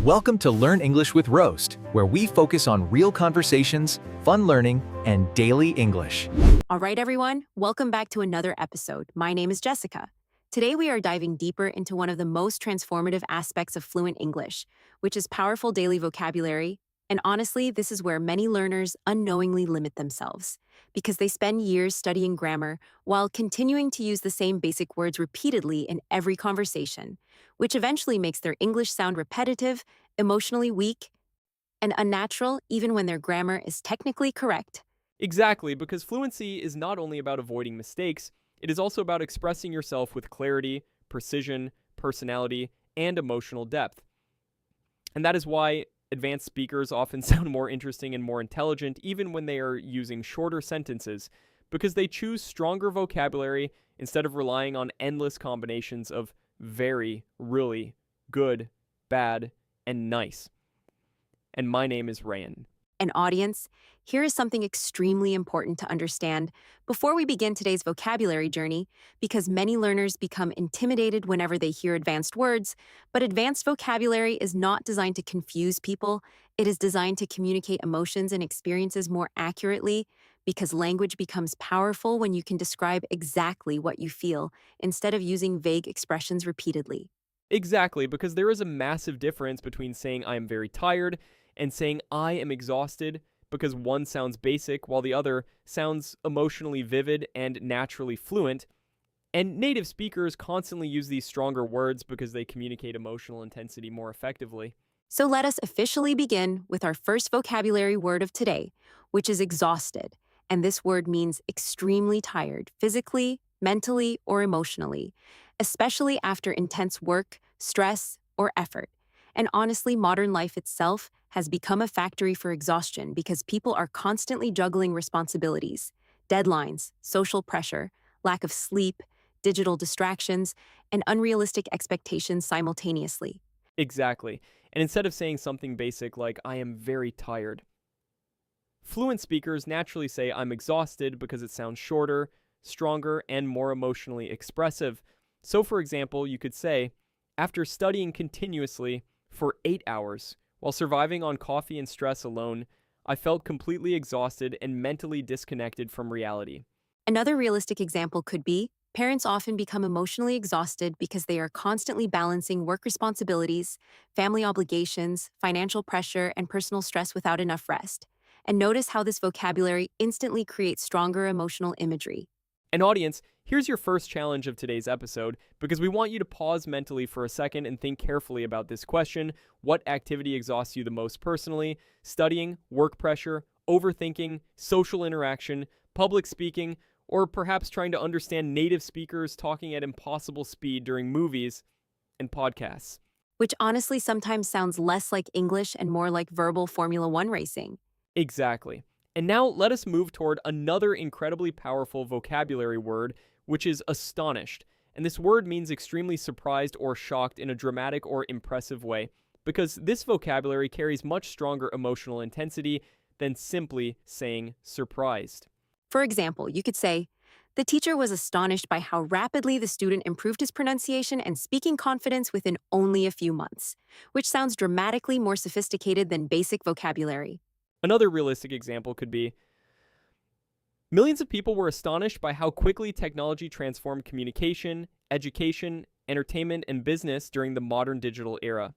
Welcome to Learn English with Roast, where we focus on real conversations, fun learning, and daily English. All right, everyone, welcome back to another episode. My name is Jessica. Today, we are diving deeper into one of the most transformative aspects of fluent English, which is powerful daily vocabulary. And honestly, this is where many learners unknowingly limit themselves because they spend years studying grammar while continuing to use the same basic words repeatedly in every conversation, which eventually makes their English sound repetitive, emotionally weak, and unnatural even when their grammar is technically correct. Exactly, because fluency is not only about avoiding mistakes, it is also about expressing yourself with clarity, precision, personality, and emotional depth. And that is why advanced speakers often sound more interesting and more intelligent even when they are using shorter sentences, because they choose stronger vocabulary instead of relying on endless combinations of very, really, good, bad, and nice. And my name is Rayan. An audience, here is something extremely important to understand before we begin today's vocabulary journey, because many learners become intimidated whenever they hear advanced words, but advanced vocabulary is not designed to confuse people. It is designed to communicate emotions and experiences more accurately, because language becomes powerful when you can describe exactly what you feel instead of using vague expressions repeatedly. Exactly, because there is a massive difference between saying I am very tired and saying I am exhausted, because one sounds basic while the other sounds emotionally vivid and naturally fluent. And native speakers constantly use these stronger words because they communicate emotional intensity more effectively. So let us officially begin with our first vocabulary word of today, which is exhausted. And this word means extremely tired, physically, mentally, or emotionally, especially after intense work, stress, or effort. And honestly, modern life itself has become a factory for exhaustion because people are constantly juggling responsibilities, deadlines, social pressure, lack of sleep, digital distractions, and unrealistic expectations simultaneously. Exactly. And instead of saying something basic like I am very tired, fluent speakers naturally say I'm exhausted because it sounds shorter, stronger, and more emotionally expressive. So, for example, you could say, after studying continuously for 8 hours while surviving on coffee and stress alone, I felt completely exhausted and mentally disconnected from reality. Another realistic example could be parents often become emotionally exhausted because they are constantly balancing work responsibilities, family obligations, financial pressure, and personal stress without enough rest. And notice how this vocabulary instantly creates stronger emotional imagery. And audience, here's your first challenge of today's episode, because we want you to pause mentally for a second and think carefully about this question. What activity exhausts you the most personally? Studying, work pressure, overthinking, social interaction, public speaking, or perhaps trying to understand native speakers talking at impossible speed during movies and podcasts. Which honestly sometimes sounds less like English and more like verbal Formula One racing. Exactly. And now let us move toward another incredibly powerful vocabulary word, which is astonished. And this word means extremely surprised or shocked in a dramatic or impressive way, because this vocabulary carries much stronger emotional intensity than simply saying surprised. For example, you could say, the teacher was astonished by how rapidly the student improved his pronunciation and speaking confidence within only a few months, which sounds dramatically more sophisticated than basic vocabulary. Another realistic example could be, millions of people were astonished by how quickly technology transformed communication, education, entertainment, and business during the modern digital era.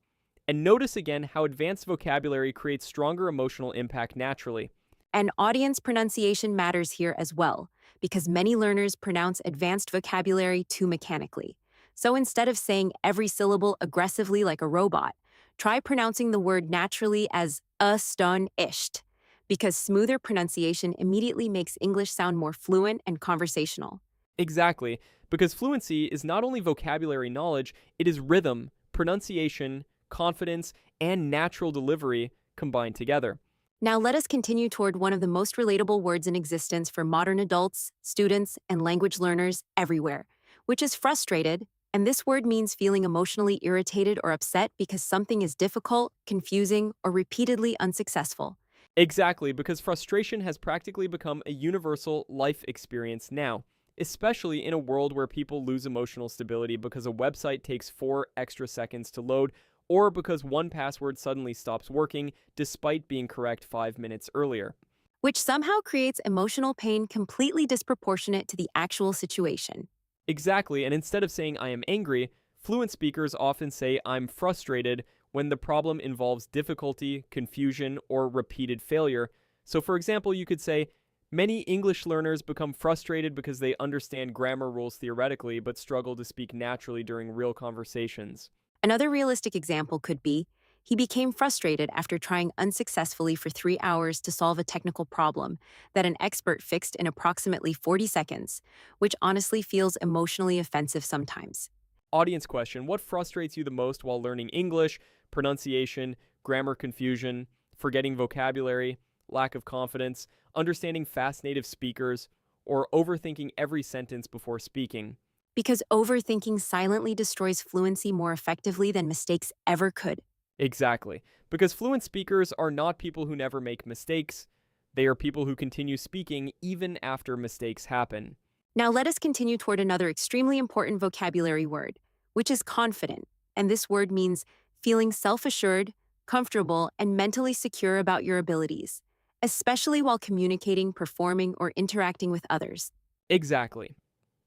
And notice again how advanced vocabulary creates stronger emotional impact naturally. And audience pronunciation matters here as well, because many learners pronounce advanced vocabulary too mechanically. So instead of saying every syllable aggressively like a robot, try pronouncing the word naturally as astonished, because smoother pronunciation immediately makes English sound more fluent and conversational. Exactly, because fluency is not only vocabulary knowledge, it is rhythm, pronunciation, confidence, and natural delivery combined together. Now let us continue toward one of the most relatable words in existence for modern adults, students, and language learners everywhere, which is frustrated. And this word means feeling emotionally irritated or upset because something is difficult, confusing, or repeatedly unsuccessful. Exactly, because frustration has practically become a universal life experience now, especially in a world where people lose emotional stability because a website takes 4 extra seconds to load, or because one password suddenly stops working despite being correct 5 minutes earlier. which somehow creates emotional pain completely disproportionate to the actual situation. Exactly, and instead of saying I am angry, fluent speakers often say I'm frustrated when the problem involves difficulty, confusion, or repeated failure. So, for example, you could say, many English learners become frustrated because they understand grammar rules theoretically but struggle to speak naturally during real conversations. Another realistic example could be he became frustrated after trying unsuccessfully for 3 hours to solve a technical problem that an expert fixed in approximately 40 seconds, which honestly feels emotionally offensive sometimes. Audience question: what frustrates you the most while learning English? Pronunciation, grammar confusion, forgetting vocabulary, lack of confidence, understanding fast native speakers, or overthinking every sentence before speaking? Because overthinking silently destroys fluency more effectively than mistakes ever could. Exactly. Because fluent speakers are not people who never make mistakes, they are people who continue speaking even after mistakes happen. Now let us continue toward another extremely important vocabulary word, which is confident. And this word means feeling self assured, comfortable, and mentally secure about your abilities, especially while communicating, performing, or interacting with others. Exactly.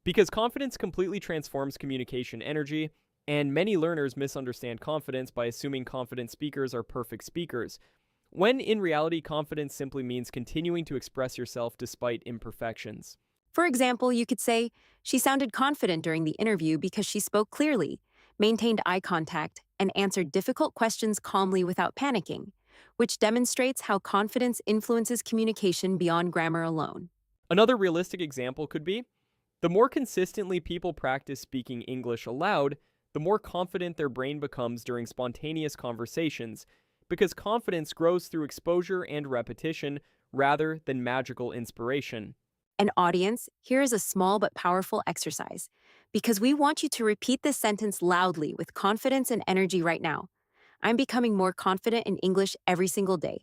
Because confidence completely transforms communication energy, and many learners misunderstand confidence by assuming confident speakers are perfect speakers, when in reality, confidence simply means continuing to express yourself despite imperfections. For example, you could say, she sounded confident during the interview because she spoke clearly, maintained eye contact, and answered difficult questions calmly without panicking, which demonstrates how confidence influences communication beyond grammar alone. Another realistic example could be, the more consistently people practice speaking English aloud, the more confident their brain becomes during spontaneous conversations, because confidence grows through exposure and repetition rather than magical inspiration. An audience, here is a small but powerful exercise, because we want you to repeat this sentence loudly with confidence and energy right now. I'm becoming more confident in English every single day,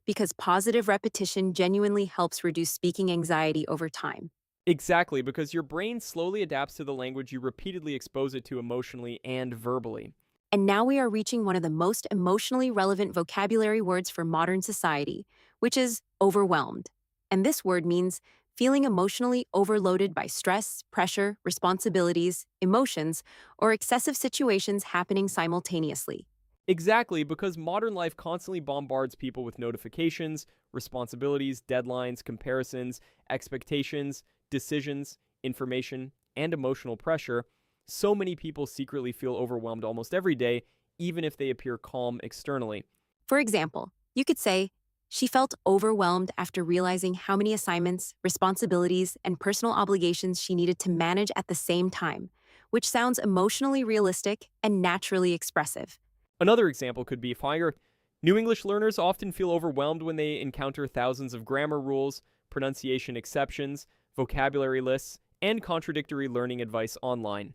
because positive repetition genuinely helps reduce speaking anxiety over time. Exactly, because your brain slowly adapts to the language you repeatedly expose it to emotionally and verbally. And now we are reaching one of the most emotionally relevant vocabulary words for modern society, which is overwhelmed. And this word means feeling emotionally overloaded by stress, pressure, responsibilities, emotions, or excessive situations happening simultaneously. Exactly, because modern life constantly bombards people with notifications, responsibilities, deadlines, comparisons, expectations, decisions, information, and emotional pressure. So many people secretly feel overwhelmed almost every day, even if they appear calm externally. For example, you could say, she felt overwhelmed after realizing how many assignments, responsibilities, and personal obligations she needed to manage at the same time, which sounds emotionally realistic and naturally expressive. Another example could be fire. New English learners often feel overwhelmed when they encounter thousands of grammar rules, pronunciation exceptions, vocabulary lists, and contradictory learning advice online,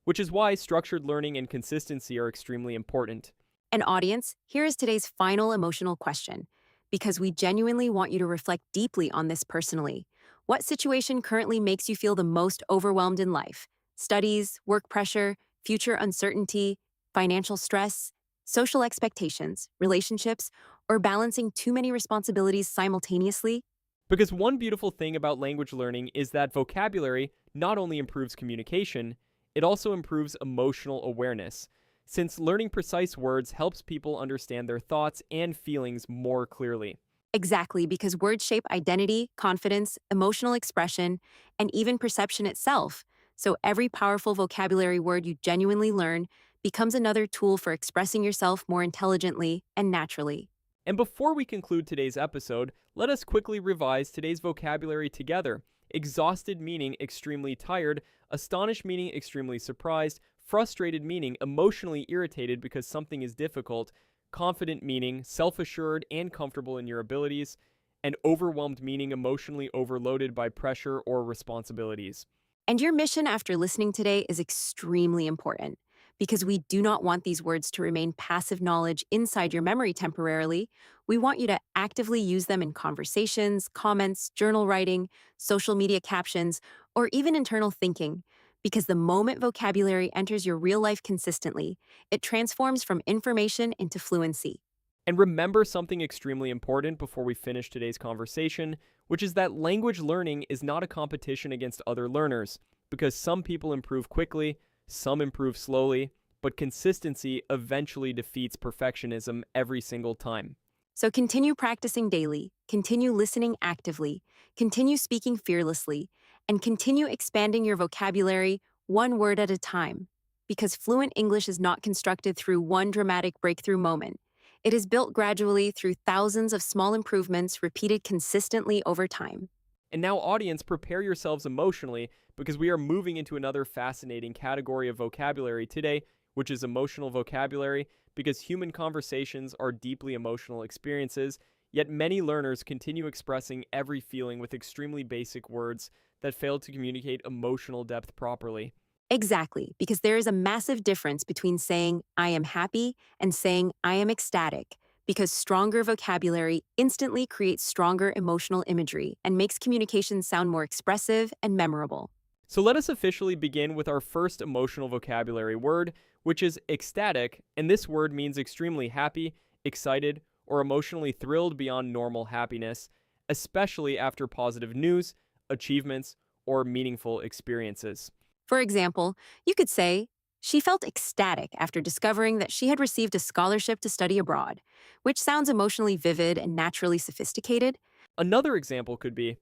which is why structured learning and consistency are extremely important. An audience, here is today's final emotional question, because we genuinely want you to reflect deeply on this personally. What situation currently makes you feel the most overwhelmed in life? Studies, work pressure, future uncertainty, financial stress, social expectations, relationships, or balancing too many responsibilities simultaneously? Because one beautiful thing about language learning is that vocabulary not only improves communication, it also improves emotional awareness, since learning precise words helps people understand their thoughts and feelings more clearly. Exactly, because words shape identity, confidence, emotional expression, and even perception itself. So every powerful vocabulary word you genuinely learn becomes another tool for expressing yourself more intelligently and naturally. And before we conclude today's episode, let us quickly revise today's vocabulary together. Exhausted meaning extremely tired, astonished meaning extremely surprised, frustrated meaning emotionally irritated because something is difficult, confident meaning self assured and comfortable in your abilities, and overwhelmed meaning emotionally overloaded by pressure or responsibilities. And your mission after listening today is extremely important because we do not want these words to remain passive knowledge inside your memory temporarily. We want you to actively use them in conversations, comments, journal writing, social media captions, or even internal thinking, because the moment vocabulary enters your real life consistently, it transforms from information into fluency. And remember something extremely important before we finish today's conversation, which is that language learning is not a competition against other learners, because some people improve quickly, some improve slowly, but consistency eventually defeats perfectionism every single time. So continue practicing daily, continue listening actively, continue speaking fearlessly, and continue expanding your vocabulary one word at a time. Because fluent English is not constructed through one dramatic breakthrough moment. It is built gradually through thousands of small improvements repeated consistently over time. And now, audience, prepare yourselves emotionally because we are moving into another fascinating category of vocabulary today, which is emotional vocabulary, because human conversations are deeply emotional experiences, yet many learners continue expressing every feeling with extremely basic words that fail to communicate emotional depth properly. Exactly, because there is a massive difference between saying, I am happy, and saying, I am ecstatic, because stronger vocabulary instantly creates stronger emotional imagery and makes communication sound more expressive and memorable. So let us officially begin with our first emotional vocabulary word, which is ecstatic, and this word means extremely happy, excited, or emotionally thrilled beyond normal happiness, especially after positive news, achievements, or meaningful experiences. For example, you could say, she felt ecstatic after discovering that she had received a scholarship to study abroad, which sounds emotionally vivid and naturally sophisticated. Another example could be,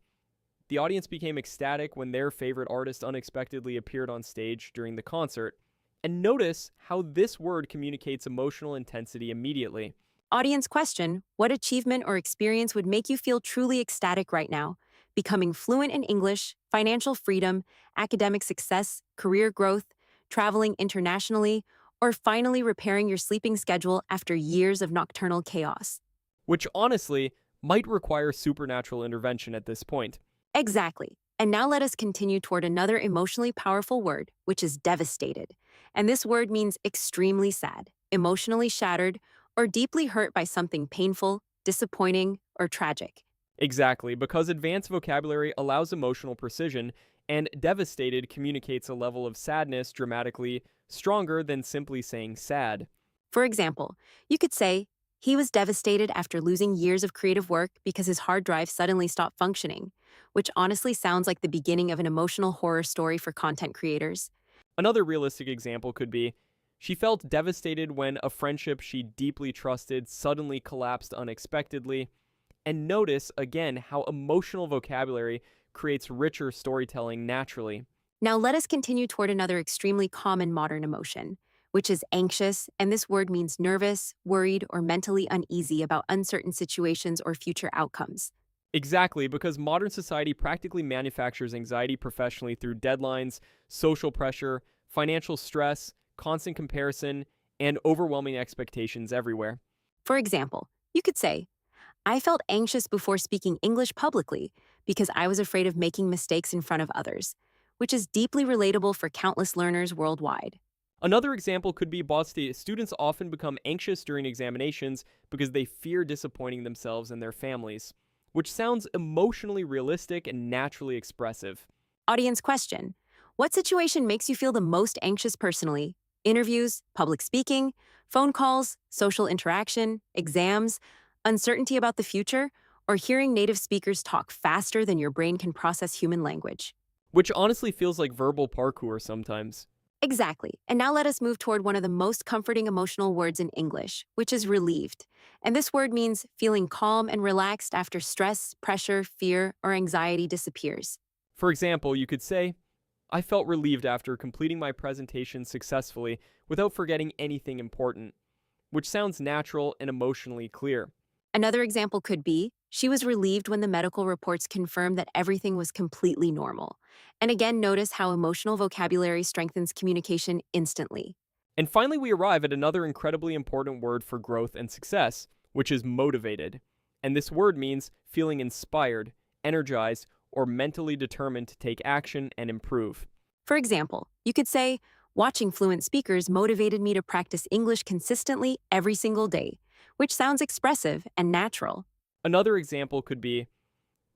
the audience became ecstatic when their favorite artist unexpectedly appeared on stage during the concert. And notice how this word communicates emotional intensity immediately. Audience question, what achievement or experience would make you feel truly ecstatic right now? Becoming fluent in English, financial freedom, academic success, career growth, traveling internationally, or finally repairing your sleeping schedule after years of nocturnal chaos. Which honestly might require supernatural intervention at this point. Exactly. And now let us continue toward another emotionally powerful word, which is devastated. And this word means extremely sad, emotionally shattered, or deeply hurt by something painful, disappointing, or tragic. Exactly, because advanced vocabulary allows emotional precision, and devastated communicates a level of sadness dramatically stronger than simply saying sad. For example, you could say, he was devastated after losing years of creative work because his hard drive suddenly stopped functioning, which honestly sounds like the beginning of an emotional horror story for content creators. Another realistic example could be, she felt devastated when a friendship she deeply trusted suddenly collapsed unexpectedly. And notice again how emotional vocabulary creates richer storytelling naturally. Now let us continue toward another extremely common modern emotion, which is anxious, and this word means nervous, worried, or mentally uneasy about uncertain situations or future outcomes. Exactly, because modern society practically manufactures anxiety professionally through deadlines, social pressure, financial stress, constant comparison, and overwhelming expectations everywhere. For example, you could say, I felt anxious before speaking English publicly because I was afraid of making mistakes in front of others, which is deeply relatable for countless learners worldwide. Another example could be Bosti. Students often become anxious during examinations because they fear disappointing themselves and their families, which sounds emotionally realistic and naturally expressive. Audience question, what situation makes you feel the most anxious personally? Interviews, public speaking, phone calls, social interaction, exams, uncertainty about the future, or hearing native speakers talk faster than your brain can process human language? Which honestly feels like verbal parkour sometimes. Exactly. And now let us move toward one of the most comforting emotional words in English, which is relieved. And this word means feeling calm and relaxed after stress, pressure, fear, or anxiety disappears. For example, you could say, I felt relieved after completing my presentation successfully without forgetting anything important, which sounds natural and emotionally clear. Another example could be, she was relieved when the medical reports confirmed that everything was completely normal. And again, notice how emotional vocabulary strengthens communication instantly. And finally, we arrive at another incredibly important word for growth and success, which is motivated. And this word means feeling inspired, energized, or mentally determined to take action and improve. For example, you could say, watching fluent speakers motivated me to practice English consistently every single day, which sounds expressive and natural. Another example could be,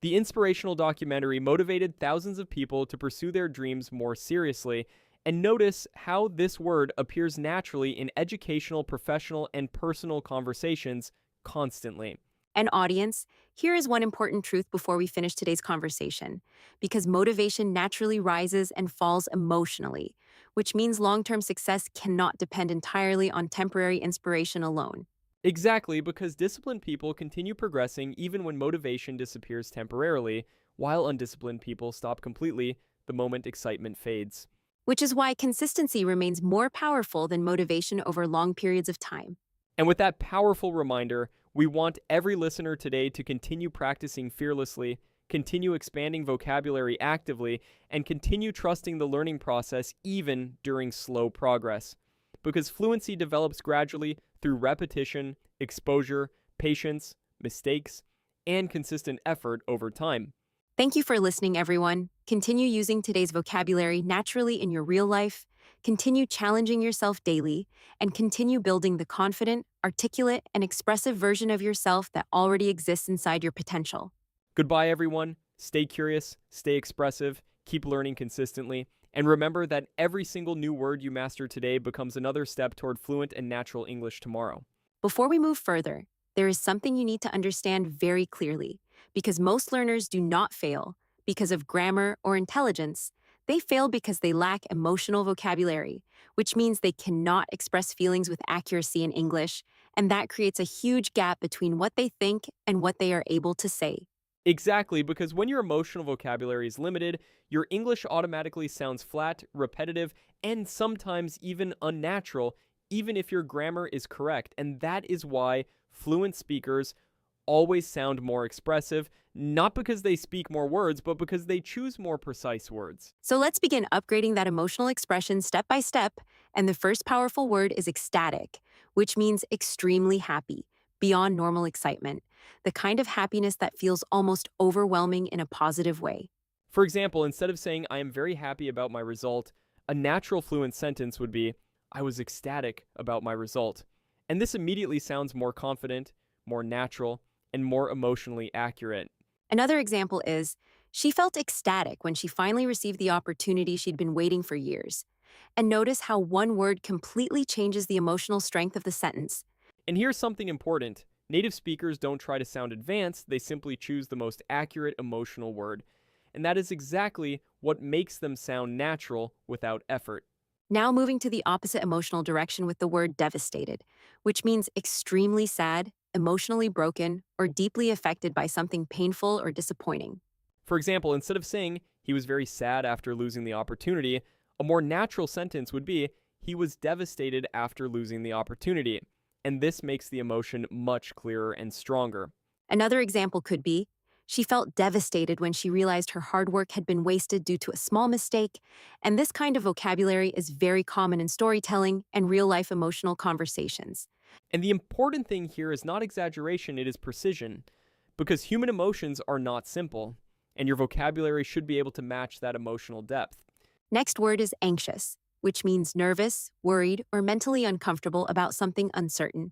The inspirational documentary motivated thousands of people to pursue their dreams more seriously, and notice how this word appears naturally in educational, professional, and personal conversations constantly. An audience, here is one important truth before we finish today's conversation. Because motivation naturally rises and falls emotionally, which means long term success cannot depend entirely on temporary inspiration alone. Exactly, because disciplined people continue progressing even when motivation disappears temporarily, while undisciplined people stop completely the moment excitement fades. Which is why consistency remains more powerful than motivation over long periods of time. And with that powerful reminder, we want every listener today to continue practicing fearlessly, continue expanding vocabulary actively, and continue trusting the learning process even during slow progress. Because fluency develops gradually through repetition, exposure, patience, mistakes, and consistent effort over time. Thank you for listening, everyone. Continue using today's vocabulary naturally in your real life, continue challenging yourself daily, and continue building the confident, articulate, and expressive version of yourself that already exists inside your potential. Goodbye, everyone. Stay curious, stay expressive, keep learning consistently, and remember that every single new word you master today becomes another step toward fluent and natural English tomorrow. Before we move further, there is something you need to understand very clearly, because most learners do not fail because of grammar or intelligence. They fail because they lack emotional vocabulary, which means they cannot express feelings with accuracy in English, and that creates a huge gap between what they think and what they are able to say. Exactly, because when your emotional vocabulary is limited, your English automatically sounds flat, repetitive, and sometimes even unnatural, even if your grammar is correct. And that is why fluent speakers always sound more expressive, not because they speak more words, but because they choose more precise words. So let's begin upgrading that emotional expression step by step, and the first powerful word is ecstatic, which means extremely happy, beyond normal excitement, the kind of happiness that feels almost overwhelming in a positive way. For example, instead of saying, I am very happy about my result, a natural fluent sentence would be, I was ecstatic about my result. And this immediately sounds more confident, more natural, and more emotionally accurate. Another example is, she felt ecstatic when she finally received the opportunity she'd been waiting for years. And notice how one word completely changes the emotional strength of the sentence. And here's something important. Native speakers don't try to sound advanced, they simply choose the most accurate emotional word. And that is exactly what makes them sound natural without effort. Now moving to the opposite emotional direction with the word devastated, which means extremely sad, emotionally broken, or deeply affected by something painful or disappointing. For example, instead of saying he was very sad after losing the opportunity, a more natural sentence would be he was devastated after losing the opportunity. And this makes the emotion much clearer and stronger. Another example could be, she felt devastated when she realized her hard work had been wasted due to a small mistake, and this kind of vocabulary is very common in storytelling and real-life emotional conversations. And the important thing here is not exaggeration, it is precision. Because human emotions are not simple, and your vocabulary should be able to match that emotional depth. Next word is anxious, which means nervous, worried, or mentally uncomfortable about something uncertain,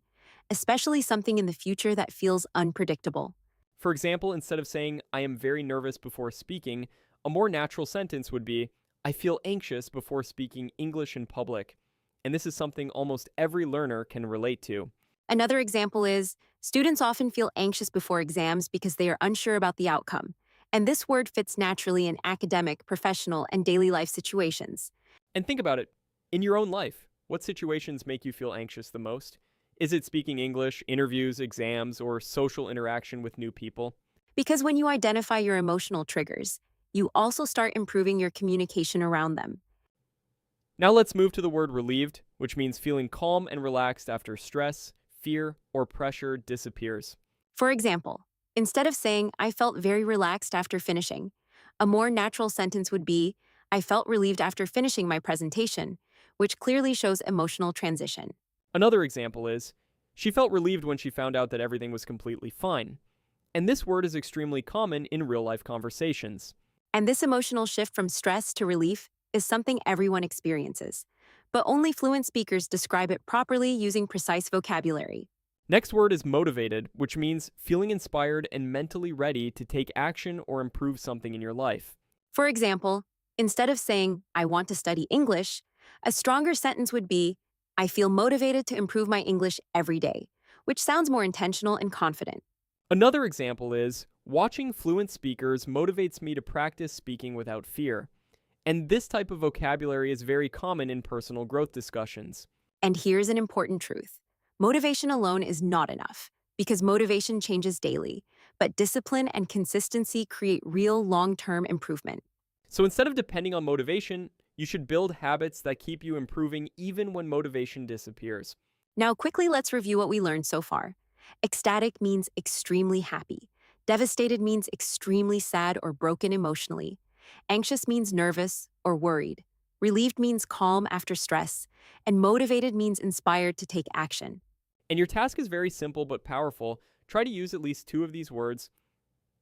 especially something in the future that feels unpredictable. For example, instead of saying, I am very nervous before speaking, a more natural sentence would be, I feel anxious before speaking English in public. And this is something almost every learner can relate to. Another example is, students often feel anxious before exams because they are unsure about the outcome, and this word fits naturally in academic, professional, and daily life situations. And think about it. In your own life, what situations make you feel anxious the most? Is it speaking English, interviews, exams, or social interaction with new people? Because when you identify your emotional triggers, you also start improving your communication around them. Now let's move to the word relieved, which means feeling calm and relaxed after stress, fear, or pressure disappears. For example, instead of saying, I felt very relaxed after finishing, a more natural sentence would be, I felt relieved after finishing my presentation, which clearly shows emotional transition. Another example is, she felt relieved when she found out that everything was completely fine. And this word is extremely common in real-life conversations. And this emotional shift from stress to relief is something everyone experiences, but only fluent speakers describe it properly using precise vocabulary. Next word is motivated, which means feeling inspired and mentally ready to take action or improve something in your life. For example, instead of saying, I want to study English, a stronger sentence would be, I feel motivated to improve my English every day, which sounds more intentional and confident. Another example is, watching fluent speakers motivates me to practice speaking without fear. And this type of vocabulary is very common in personal growth discussions. And here's an important truth. Motivation alone is not enough, because motivation changes daily, but discipline and consistency create real long-term improvement. So instead of depending on motivation, you should build habits that keep you improving even when motivation disappears. Now, quickly, let's review what we learned so far. Ecstatic means extremely happy. Devastated means extremely sad or broken emotionally. Anxious means nervous or worried. Relieved means calm after stress. And motivated means inspired to take action. And your task is very simple but powerful. Try to use at least 2 of these words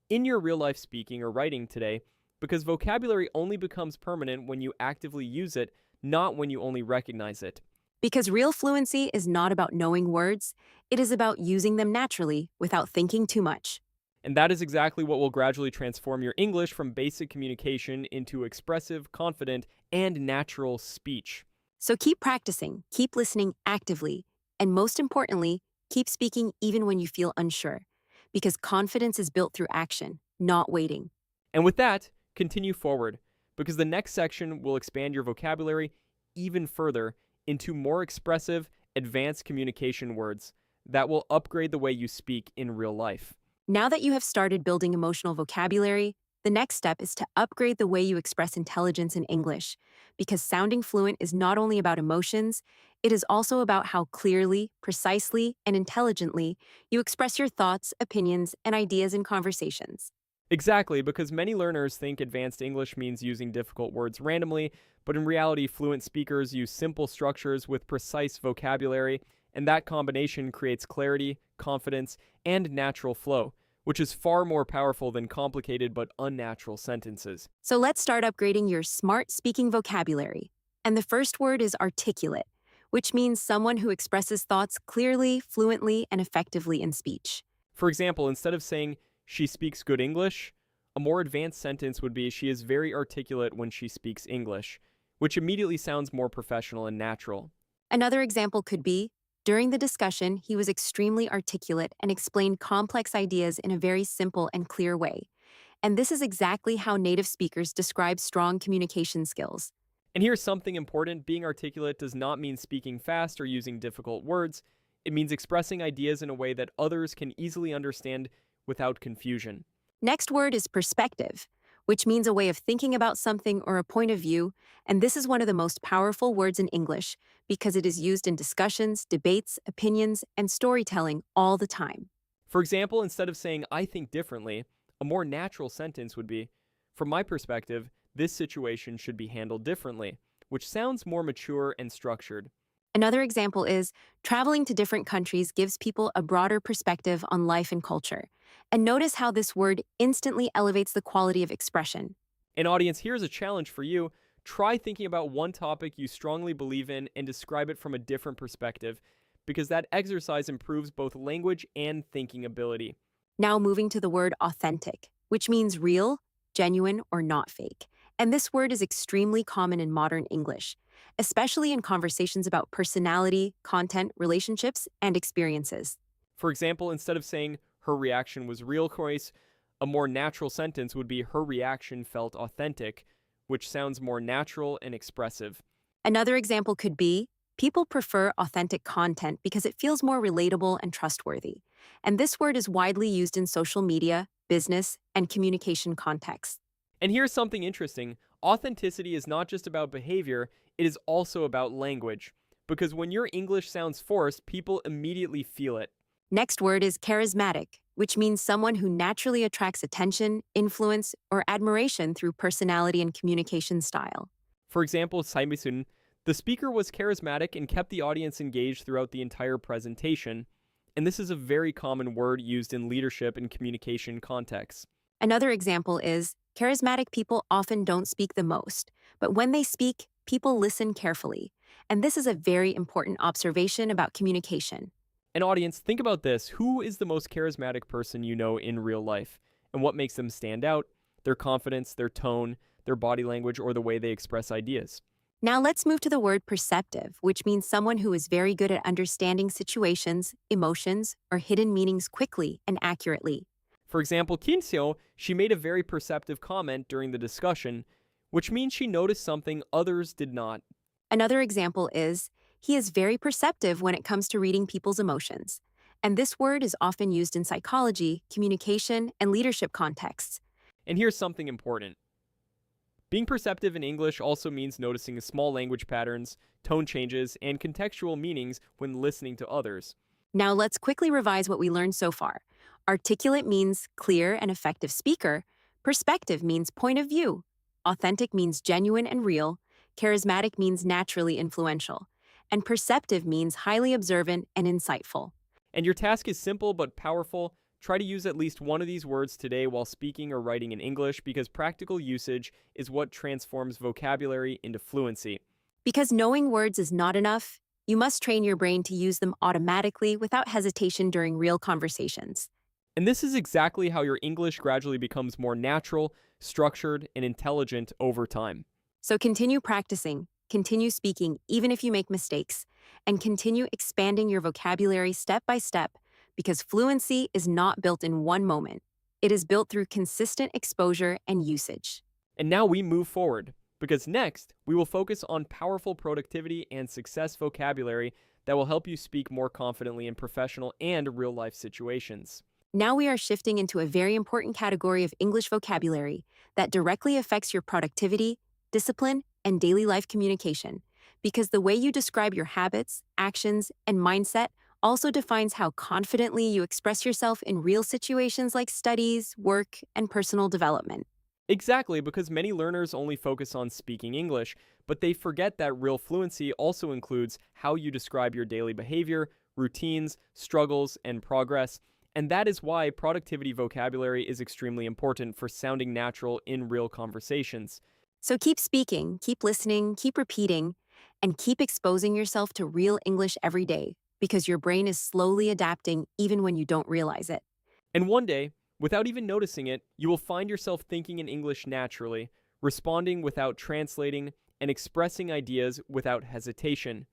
in your real life speaking or writing today, because vocabulary only becomes permanent when you actively use it, not when you only recognize it. Because real fluency is not about knowing words, it is about using them naturally without thinking too much. And that is exactly what will gradually transform your English from basic communication into expressive, confident, and natural speech. So keep practicing, keep listening actively, and most importantly, keep speaking even when you feel unsure. Because confidence is built through action, not waiting. And with that, continue forward, because the next section will expand your vocabulary even further into more expressive, advanced communication words that will upgrade the way you speak in real life. Now that you have started building emotional vocabulary, the next step is to upgrade the way you express intelligence in English, because sounding fluent is not only about emotions, it is also about how clearly, precisely, and intelligently you express your thoughts, opinions, and ideas in conversations. Exactly, because many learners think advanced English means using difficult words randomly, but in reality, fluent speakers use simple structures with precise vocabulary, and that combination creates clarity, confidence, and natural flow, which is far more powerful than complicated but unnatural sentences. So let's start upgrading your smart speaking vocabulary. And the first word is articulate, which means someone who expresses thoughts clearly, fluently, and effectively in speech. For example, instead of saying, she speaks good English, a more advanced sentence would be, she is very articulate when she speaks English, which immediately sounds more professional and natural. Another example could be, during the discussion, he was extremely articulate and explained complex ideas in a very simple and clear way. And this is exactly how native speakers describe strong communication skills. And here's something important, being articulate does not mean speaking fast or using difficult words. It means expressing ideas in a way that others can easily understand without confusion. Next word is perspective, which means a way of thinking about something or a point of view, and this is one of the most powerful words in English because it is used in discussions, debates, opinions, and storytelling all the time. For example, instead of saying, I think differently, a more natural sentence would be, from my perspective, this situation should be handled differently, which sounds more mature and structured. Another example is, traveling to different countries gives people a broader perspective on life and culture. And notice how this word instantly elevates the quality of expression. And audience, here's a challenge for you. Try thinking about one topic you strongly believe in and describe it from a different perspective, because that exercise improves both language and thinking ability. Now moving to the word authentic, which means real, genuine, or not fake. And this word is extremely common in modern English, especially in conversations about personality, content, relationships, and experiences. For example, instead of saying, her reaction was real choice, a more natural sentence would be, her reaction felt authentic, which sounds more natural and expressive. Another example could be, people prefer authentic content because it feels more relatable and trustworthy. And this word is widely used in social media, business, and communication contexts. And here's something interesting. Authenticity is not just about behavior, it is also about language. Because when your English sounds forced, people immediately feel it. Next word is charismatic, which means someone who naturally attracts attention, influence, or admiration through personality and communication style. For example, Saimitsun, the speaker was charismatic and kept the audience engaged throughout the entire presentation. And this is a very common word used in leadership and communication contexts. Another example is, charismatic people often don't speak the most, but when they speak, people listen carefully. And this is a very important observation about communication. An audience, think about this. Who is the most charismatic person you know in real life? And what makes them stand out? Their confidence, their tone, their body language, or the way they express ideas. Now let's move to the word perceptive, which means someone who is very good at understanding situations, emotions, or hidden meanings quickly and accurately. For example, Kinxiu, she made a very perceptive comment during the discussion, which means she noticed something others did not. Another example is, he is very perceptive when it comes to reading people's emotions. And this word is often used in psychology, communication, and leadership contexts. And here's something important. Being perceptive in English also means noticing small language patterns, tone changes, and contextual meanings when listening to others. Now let's quickly revise what we learned so far. Articulate means clear and effective speaker. Perspective means point of view. Authentic means genuine and real. Charismatic means naturally influential. And perceptive means highly observant and insightful. And your task is simple but powerful. Try to use at least one of these words today while speaking or writing in English, because practical usage is what transforms vocabulary into fluency. Because knowing words is not enough, you must train your brain to use them automatically without hesitation during real conversations. And this is exactly how your English gradually becomes more natural, structured, and intelligent over time. So continue practicing, continue speaking even if you make mistakes, and continue expanding your vocabulary step by step, because fluency is not built in one moment. It is built through consistent exposure and usage. And now we move forward, because next we will focus on powerful productivity and success vocabulary that will help you speak more confidently in professional and real-life situations. Now we are shifting into a very important category of English vocabulary that directly affects your productivity, discipline, and daily life communication, because the way you describe your habits, actions, and mindset also defines how confidently you express yourself in real situations like studies, work, and personal development. Exactly, because many learners only focus on speaking English, but they forget that real fluency also includes how you describe your daily behavior, routines, struggles, and progress. And that is why productivity vocabulary is extremely important for sounding natural in real conversations. So keep speaking, keep listening, keep repeating, and keep exposing yourself to real English every day, because your brain is slowly adapting even when you don't realize it. And one day, without even noticing it, you will find yourself thinking in English naturally, responding without translating, and expressing ideas without hesitation.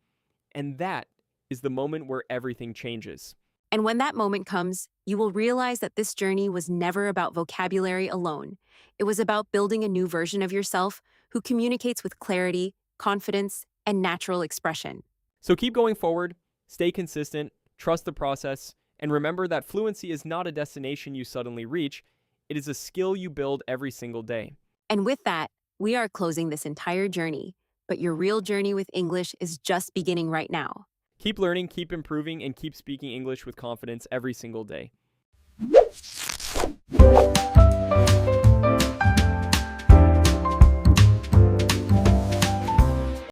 And that is the moment where everything changes. And when that moment comes, you will realize that this journey was never about vocabulary alone. It was about building a new version of yourself who communicates with clarity, confidence, and natural expression. So keep going forward, stay consistent, trust the process, and remember that fluency is not a destination you suddenly reach. It is a skill you build every single day. And with that, we are closing this entire journey, but your real journey with English is just beginning right now. Keep learning, keep improving, and keep speaking English with confidence every single day.